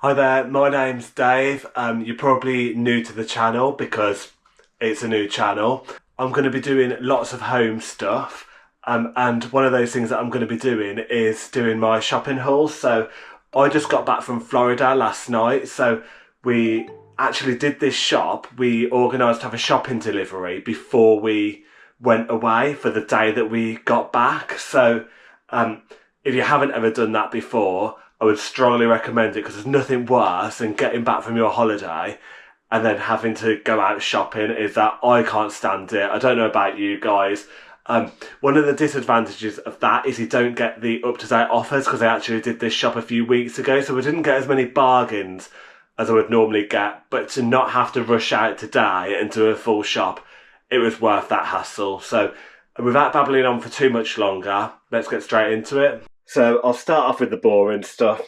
Hi there, my name's Dave. You're probably new to the channel because it's a new channel. I'm going to be doing lots of home stuff, and one of those things that I'm going to be doing is doing my shopping hauls. So I just got back from Florida last night, so we actually did this shop. We organised to have a shopping delivery before we went away for the day that we got back. So um, if you haven't ever done that before, I would strongly recommend it because there's nothing worse than getting back from your holiday and then having to go out shopping. Is that I can't stand it. I don't know about you guys. One of the disadvantages of that is you don't get the up-to-date offers because I actually did this shop a few weeks ago, so I didn't get as many bargains as I would normally get. But to not have to rush out today and do a full shop, it was worth that hassle. So without babbling on for too much longer, let's get straight into it. So I'll start off with the boring stuff.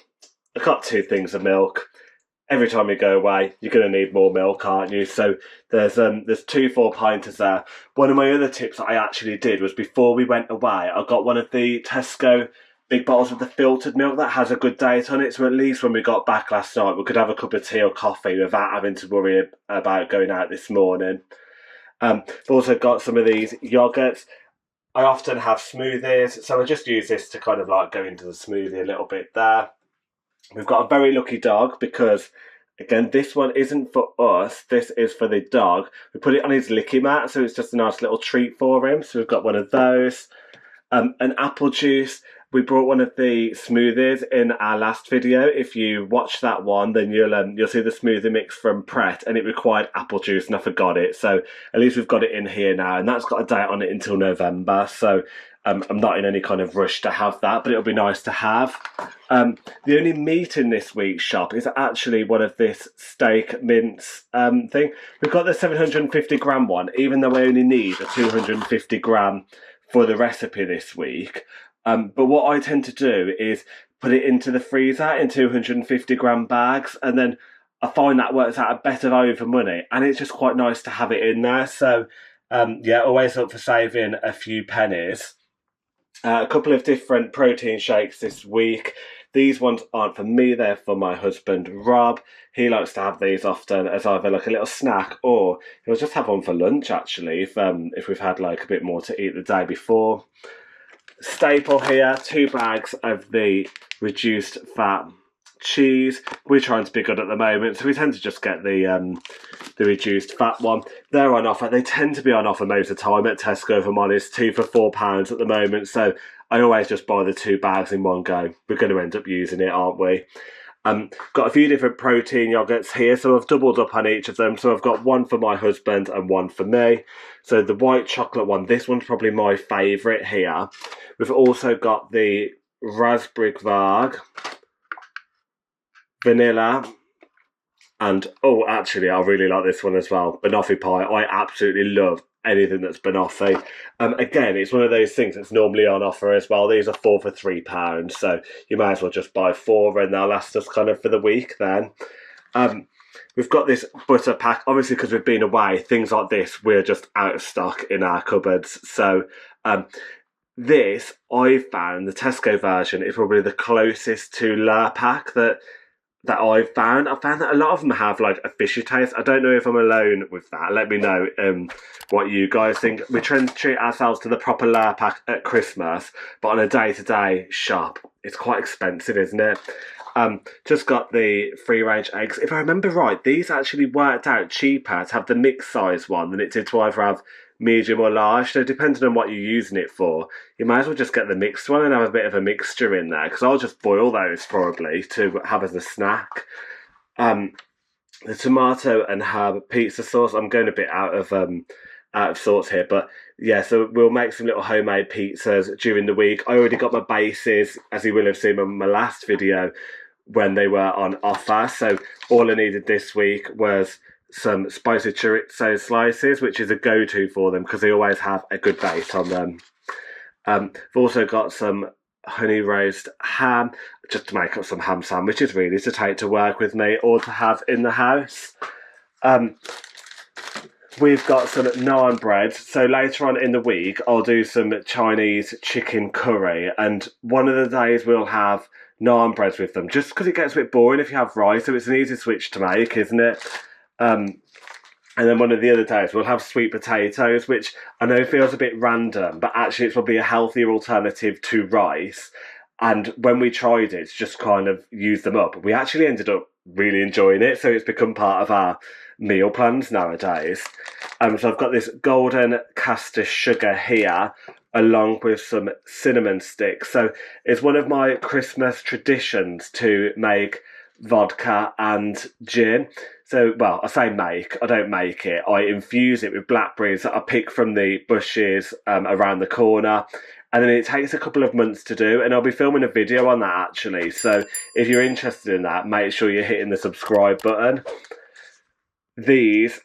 I got two things of milk. Every time you go away, you're going to need more milk, aren't you? So there's two 4-pinters there. One of my other tips that I actually did was before we went away, I got one of the Tesco big bottles of the filtered milk that has a good date on it. So at least when we got back last night, we could have a cup of tea or coffee without having to worry about going out this morning. I've also got some of these yogurts. I often have smoothies, so I just use this to kind of like go into the smoothie a little bit there. We've got a very lucky dog because, again, this one isn't for us, this is for the dog. We put it on his licky mat, so it's just a nice little treat for him. So we've got one of those. An apple juice. We brought one of the smoothies in our last video. If you watch that one, then you'll see the smoothie mix from Pret, and it required apple juice, and I forgot it. So at least we've got it in here now, and that's got a date on it until November. So I'm not in any kind of rush to have that, but it'll be nice to have. The only meat in this week's shop is actually one of this steak mince thing. We've got the 750 gram one, even though I only need a 250 gram for the recipe this week. But what I tend to do is put it into the freezer in 250 gram bags, and then I find that works out a better value for money, and it's just quite nice to have it in there. So yeah, always up for saving a few pennies. A couple of different protein shakes this week. These ones aren't for me, they're for my husband Rob. He likes to have these often as either like a little snack, or he'll just have one for lunch actually if we've had like a bit more to eat the day before. Staple here, 2 bags of the reduced fat cheese. We're trying to be good at the moment, so we tend to just get the reduced fat one. They're on offer. They tend to be on offer most of the time at Tesco, if I'm honest, 2 for £4 at the moment. So I always just buy the 2 bags in one go. We're going to end up using it, aren't we? Got a few different protein yogurts here, so I've doubled up on each of them. So I've got one for my husband and one for me. So the white chocolate one, this one's probably my favourite here. We've also got the raspberry kvarg, vanilla, and oh, actually, I really like this one as well, banoffee pie. I absolutely love anything that's banoffee. Again, it's one of those things that's normally on offer as well. These are 4 for £3, so you may as well just buy 4 and they'll last us kind of for the week then. We've got this butter pack. Obviously, because we've been away, things like this, we're just out of stock in our cupboards. So this, I found, the Tesco version is probably the closest to Lurpak that I've found. I found that a lot of them have like a fishy taste. I don't know if I'm alone with that. Let me know what you guys think. We try to treat ourselves to the proper Lurpak at Christmas, but on a day-to-day shop, it's quite expensive, isn't it? Just got the free-range eggs. If I remember right, these actually worked out cheaper to have the mixed size one than it did to either have medium or large. So depending on what you're using it for, you might as well just get the mixed one and have a bit of a mixture in there, because I'll just boil those probably to have as a snack. The tomato and herb pizza sauce, I'm going a bit out of sorts here, but yeah, so we'll make some little homemade pizzas during the week. I already got my bases, as you will have seen in my last video, when they were on offer. So all I needed this week was some spicy chorizo slices, which is a go-to for them because they always have a good base on them. I've also got some honey roast ham, just to make up some ham sandwiches really to take to work with me or to have in the house. We've got some naan bread, so later on in the week I'll do some Chinese chicken curry, and one of the days we'll have naan breads with them, just because it gets a bit boring if you have rice, so it's an easy switch to make, isn't it? And then one of the other days we'll have sweet potatoes, which I know feels a bit random, but actually it's probably a healthier alternative to rice. And when we tried it, just kind of used them up, we actually ended up really enjoying it. So it's become part of our meal plans nowadays. So I've got this golden caster sugar here, along with some cinnamon sticks. So it's one of my Christmas traditions to make vodka and gin. So, well, I say make, I don't make it. I infuse it with blackberries that I pick from the bushes around the corner. And then it takes a couple of months to do. And I'll be filming a video on that actually. So if you're interested in that, make sure you're hitting the subscribe button. These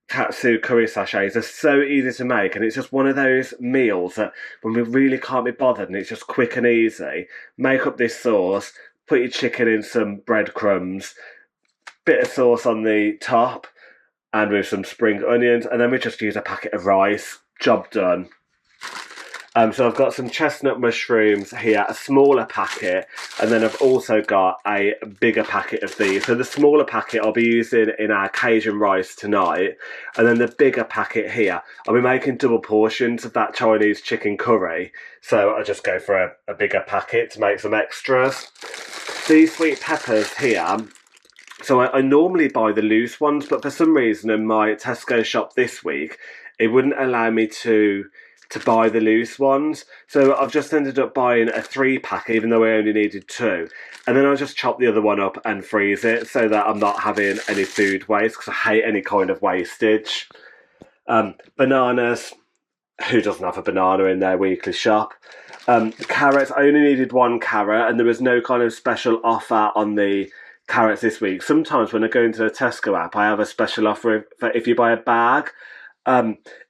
katsu curry sachets are so easy to make, and it's just one of those meals that when we really can't be bothered and it's just quick and easy, make up this sauce, put your chicken in some breadcrumbs, bit of sauce on the top, and with some spring onions, and then we just use a packet of rice. Job done. So I've got some chestnut mushrooms here, a smaller packet, and then I've also got a bigger packet of these. So the smaller packet I'll be using in our Cajun rice tonight, and then the bigger packet here, I'll be making double portions of that Chinese chicken curry. So I just go for a bigger packet to make some extras. These sweet peppers here, so I normally buy the loose ones, but for some reason in my Tesco shop this week, it wouldn't allow me to buy the loose ones. So I've just ended up buying a 3-pack, even though I only needed 2. And then I'll just chop the other one up and freeze it so that I'm not having any food waste, because I hate any kind of wastage. Bananas. Who doesn't have a banana in their weekly shop? Carrots. I only needed 1 carrot, and there was no kind of special offer on the carrots this week. Sometimes when I go into the Tesco app, I have a special offer for if you buy a bag.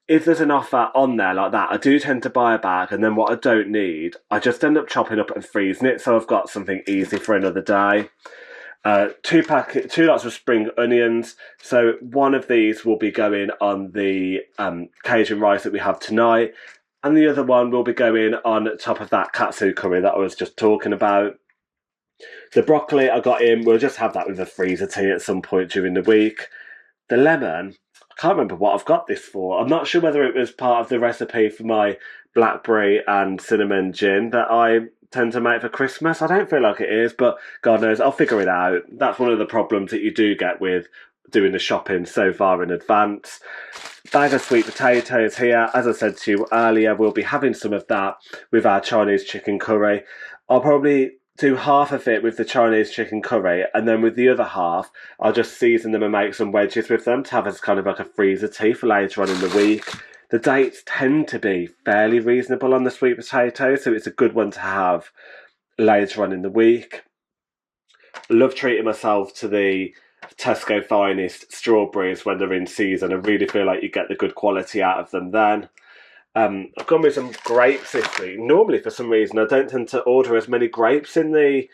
If there's an offer on there like that, I do tend to buy a bag, and then what I don't need, I just end up chopping up and freezing it, so I've got something easy for another day. 2 lots of spring onions. So one of these will be going on the Cajun rice that we have tonight, and the other one will be going on top of that katsu curry that I was just talking about. The broccoli I got in, we'll just have that with a freezer tea at some point during the week. The lemon, I can't remember what I've got this for. I'm not sure whether it was part of the recipe for my blackberry and cinnamon gin that I tend to make for Christmas. I don't feel like it is, but God knows, I'll figure it out. That's one of the problems that you do get with doing the shopping so far in advance. Bag of sweet potatoes here. As I said to you earlier, we'll be having some of that with our Chinese chicken curry. I'll probably do half of it with the Chinese chicken curry, and then with the other half, I'll just season them and make some wedges with them to have as kind of like a freezer tea for later on in the week. The dates tend to be fairly reasonable on the sweet potatoes, so it's a good one to have later on in the week. Love treating myself to the Tesco Finest strawberries when they're in season. I really feel like you get the good quality out of them then. I've gone with some grapes this week. Normally, for some reason, I don't tend to order as many grapes in the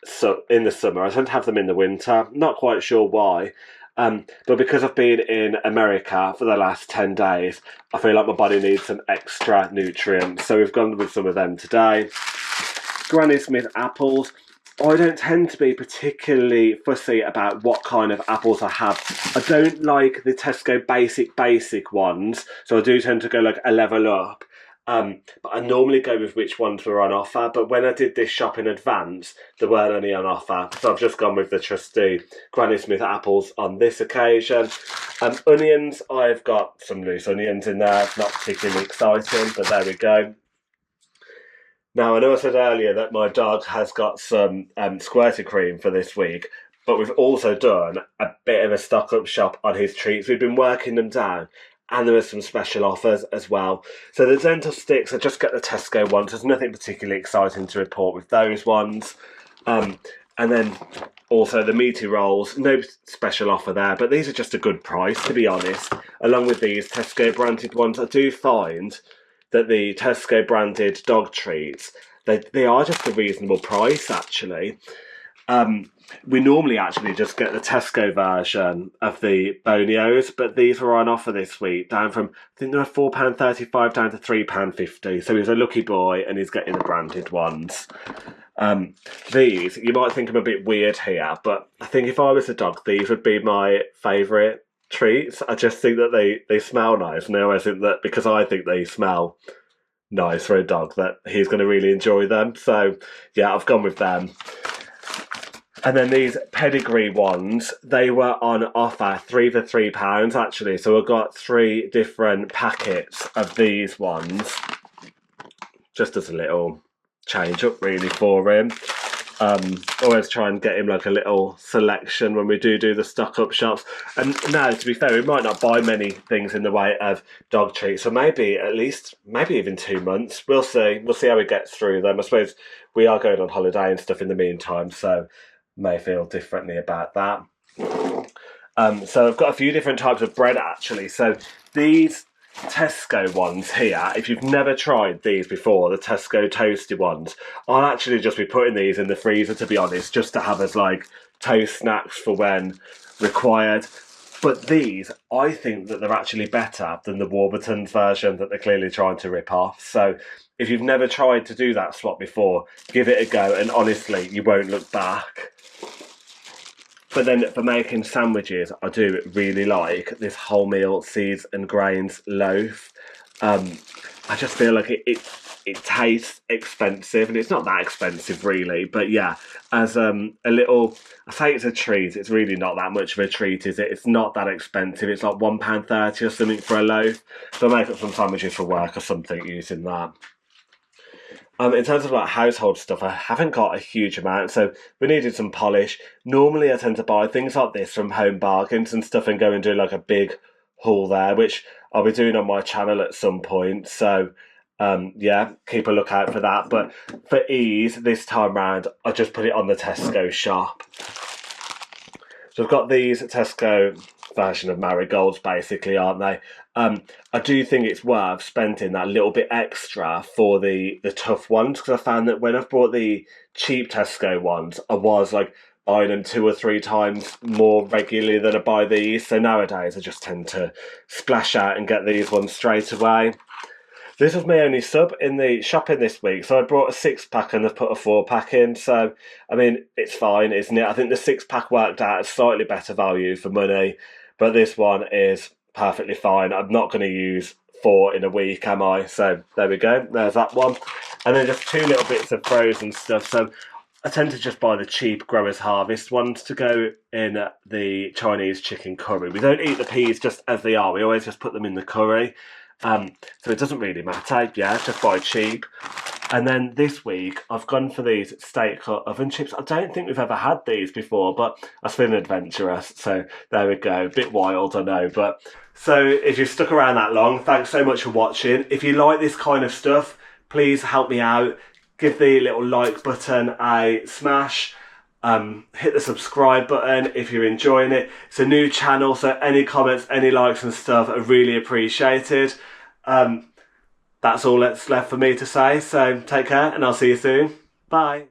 summer. I tend to have them in the winter. Not quite sure why. But because I've been in America for the last 10 days, I feel like my body needs some extra nutrients. So we've gone with some of them today. Granny Smith apples. I don't tend to be particularly fussy about what kind of apples I have. I don't like the Tesco basic ones, so I do tend to go like a level up. But I normally go with which ones were on offer. But when I did this shop in advance, they weren't any on offer. So I've just gone with the trusty Granny Smith apples on this occasion. Onions, I've got some loose onions in there. Not particularly exciting, but there we go. Now, I know I said earlier that my dog has got some squirty cream for this week, but we've also done a bit of a stock-up shop on his treats. We've been working them down, and there are some special offers as well. So the dental sticks, I just get the Tesco ones. There's nothing particularly exciting to report with those ones. And then also the meaty rolls, no special offer there, but these are just a good price, to be honest. Along with these Tesco branded ones, I do find that the Tesco branded dog treats, they are just a reasonable price actually. We normally actually just get the Tesco version of the Bonios, but these were on offer this week, down from, I think they were £4.35 down to £3.50. So he's a lucky boy and he's getting the branded ones. These, you might think I'm a bit weird here, but I think if I was a dog, these would be my favourite treats. I just think that they smell nice, and I always think that because I think they smell nice for a dog, that he's going to really enjoy them. So yeah, I've gone with them. And then these pedigree ones, they were on offer, 3 for £3 actually. So I got 3 different packets of these ones, just as a little change up really for him. Always try and get him like a little selection when we do the stock up shops. And now, to be fair, we might not buy many things in the way of dog treats, so maybe at least, maybe even 2 months. We'll see. We'll see how he gets through them. I suppose we are going on holiday and stuff in the meantime, so may feel differently about that. So I've got a few different types of bread actually. So these Tesco ones here, if you've never tried these before, the Tesco toasty ones, I'll actually just be putting these in the freezer, to be honest, just to have as like toast snacks for when required. But these, I think that they're actually better than the Warburton's version that they're clearly trying to rip off. So if you've never tried to do that swap before, give it a go, and honestly, you won't look back. But then for making sandwiches, I do really like this wholemeal seeds and grains loaf. I just feel like it tastes expensive, and it's not that expensive really. But yeah, as a little, I say it's a treat. It's really not that much of a treat, is it? It's not that expensive. It's like £1.30 or something for a loaf. So I make up some sandwiches for work or something using that. In terms of like household stuff, I haven't got a huge amount, so we needed some polish. Normally, I tend to buy things like this from Home Bargains and stuff, and go and do like a big haul there, which I'll be doing on my channel at some point. So, yeah, keep a lookout for that. But for ease, this time round, I just put it on the Tesco shop. So I've got these Tesco version of marigolds, basically, aren't they? I do think it's worth spending that little bit extra for the tough ones, because I found that when I've bought the cheap Tesco ones, I was like buying them 2 or 3 times more regularly than I buy these. So nowadays I just tend to splash out and get these ones straight away. This was my only sub in the shopping this week, so I brought a 6-pack and I've put a 4-pack in. So, I mean, it's fine, isn't it? I think the 6-pack worked out at slightly better value for money, but this one is perfectly fine. I'm not going to use 4 in a week, am I? So there we go. There's that one. And then just 2 little bits of frozen stuff. So I tend to just buy the cheap Growers Harvest ones to go in the Chinese chicken curry. We don't eat the peas just as they are. We always just put them in the curry. So it doesn't really matter, yeah, just buy cheap. And then this week I've gone for these steak cut oven chips. I don't think we've ever had these before, but I was feeling adventurous, so there we go. A bit wild, I know, but so if you've stuck around that long, thanks so much for watching. If you like this kind of stuff, please help me out. Give the little like button a smash. Hit the subscribe button if you're enjoying it. It's a new channel, so any comments, any likes and stuff are really appreciated. That's all that's left for me to say, so take care and I'll see you soon. Bye.